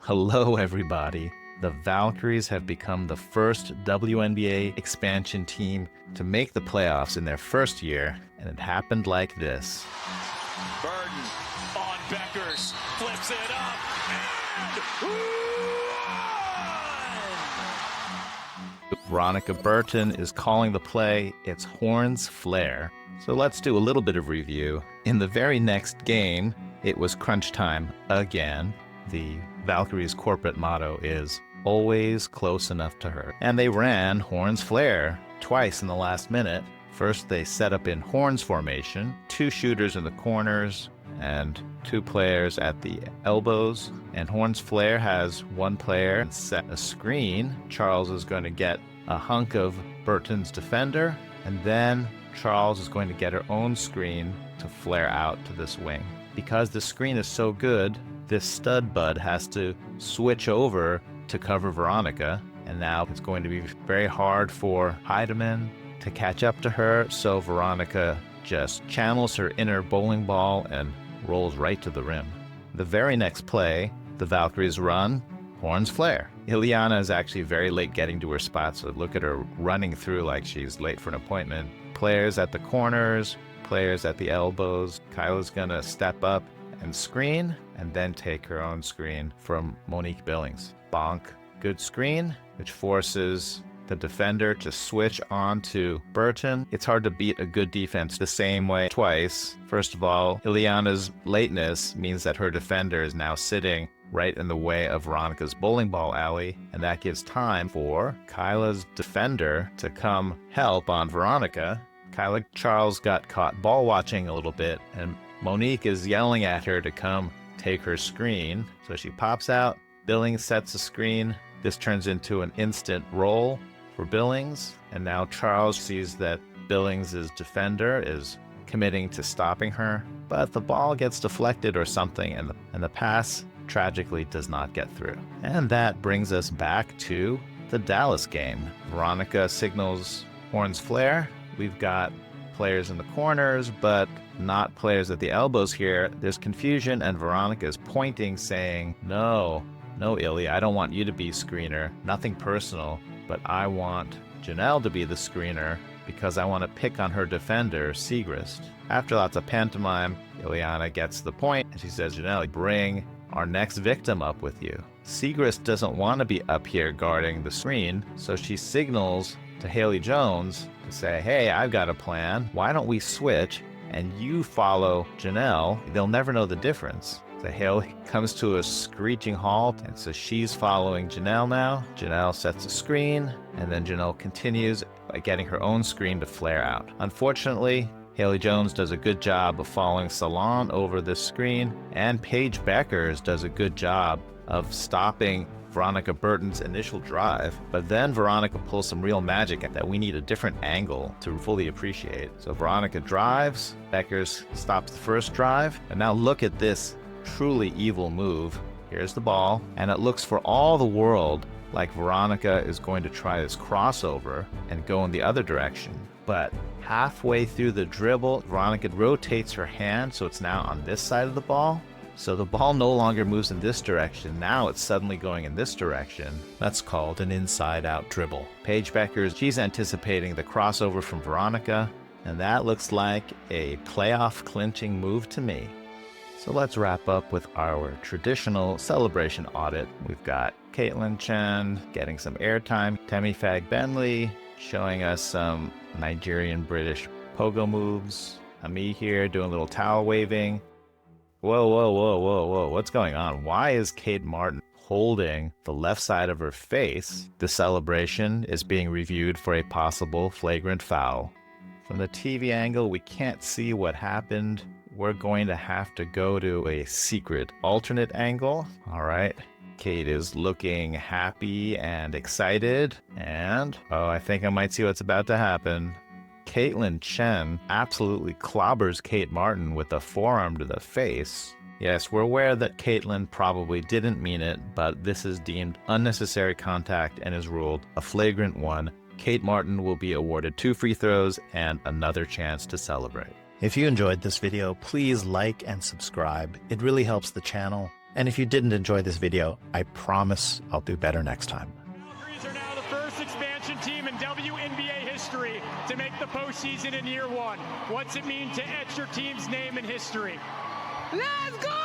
Hello, everybody. The Valkyries have become the first WNBA expansion team to make the playoffs in their first year, and it happened like this. Burton on Bueckers, flips it up, and one! Veronica Burton is calling the play. It's Horns Flare. So let's do a little bit of review. In the very next game, it was crunch time again. The Valkyries' corporate motto is always close enough to hurt. And they ran Horns Flare twice in the last minute. First, they set up in Horns formation, 2 shooters in the corners and 2 players at the elbows. And Horns Flare has 1 player set a screen. Charles is going to get a hunk of Burton's defender, and then Charles is going to get her own screen to flare out to this wing. Because the screen is so good, this Studbudz has to switch over to cover Veronica, and now it's going to be very hard for Hiedeman to catch up to her, so Veronica just channels her inner bowling ball and rolls right to the rim. The very next play, the Valkyries run Horns Flare. Iliana is actually very late getting to her spot, so look at her running through like she's late for an appointment. Players at the corners, players at the elbows. Kaila's gonna step up and screen, and then take her own screen from Monique Billings. Bonk, good screen, which forces the defender to switch on to Burton. It's hard to beat a good defense the same way twice. First of all, Iliana's lateness means that her defender is now sitting right in the way of Veronica's bowling ball alley, and that gives time for Kaila's defender to come help on Veronica. Kaila Charles got caught ball watching a little bit, and Monique is yelling at her to come take her screen. So she pops out, Billings sets a screen. This turns into an instant roll for Billings, and now Charles sees that Billings' defender is committing to stopping her, but the ball gets deflected or something, and the pass tragically does not get through. And that brings us back to the Dallas game. Veronica signals Horns Flare. We've got players in the corners, but not players at the elbows here. There's confusion, and Veronica is pointing, saying, no, Illy, I don't want you to be screener. Nothing personal, but I want Janelle to be the screener because I want to pick on her defender, Siegrist. After lots of pantomime, Iliana gets the point, and she says, Janelle, bring our next victim up with you. Siegrist doesn't want to be up here guarding the screen, so she signals to Haley Jones to say, hey, I've got a plan. Why don't we switch and you follow Janelle? They'll never know the difference. So Haley comes to a screeching halt, and so she's following Janelle now. Janelle sets a screen, and then Janelle continues by getting her own screen to flare out. Unfortunately, Haley Jones does a good job of following Salaun over this screen, and Paige Bueckers does a good job of stopping Veronica Burton's initial drive, but then Veronica pulls some real magic that we need a different angle to fully appreciate. So Veronica drives, Bueckers stops the first drive, and now look at this truly evil move. Here's the ball, and it looks for all the world like Veronica is going to try this crossover and go in the other direction. But halfway through the dribble, Veronica rotates her hand so it's now on this side of the ball. So the ball no longer moves in this direction. Now it's suddenly going in this direction. That's called an inside-out dribble. Paige Bueckers, she's anticipating the crossover from Veronica, and that looks like a playoff clinching move to me. So let's wrap up with our traditional celebration audit. We've got Kaitlyn, Chen getting some airtime, Temi Fagbenle showing us some Nigerian British pogo moves, me here doing a little towel waving. Whoa, what's going on? Why is Kate Martin holding the left side of her face? The celebration is being reviewed for a possible flagrant foul. From the TV angle, we can't see what happened. We're going to have to go to a secret alternate angle. All right. Kate is looking happy and excited, and I think I might see what's about to happen. Kaitlyn Chen absolutely clobbers Kate Martin with a forearm to the face. Yes, we're aware that Kaitlyn probably didn't mean it, but this is deemed unnecessary contact and is ruled a flagrant one. Kate Martin will be awarded 2 free throws and another chance to celebrate. If you enjoyed this video, please like and subscribe. It really helps the channel. And if you didn't enjoy this video, I promise I'll do better next time. Valkyries are now the first expansion team in WNBA history to make the postseason in year one. What's it mean to etch your team's name in history? Let's go!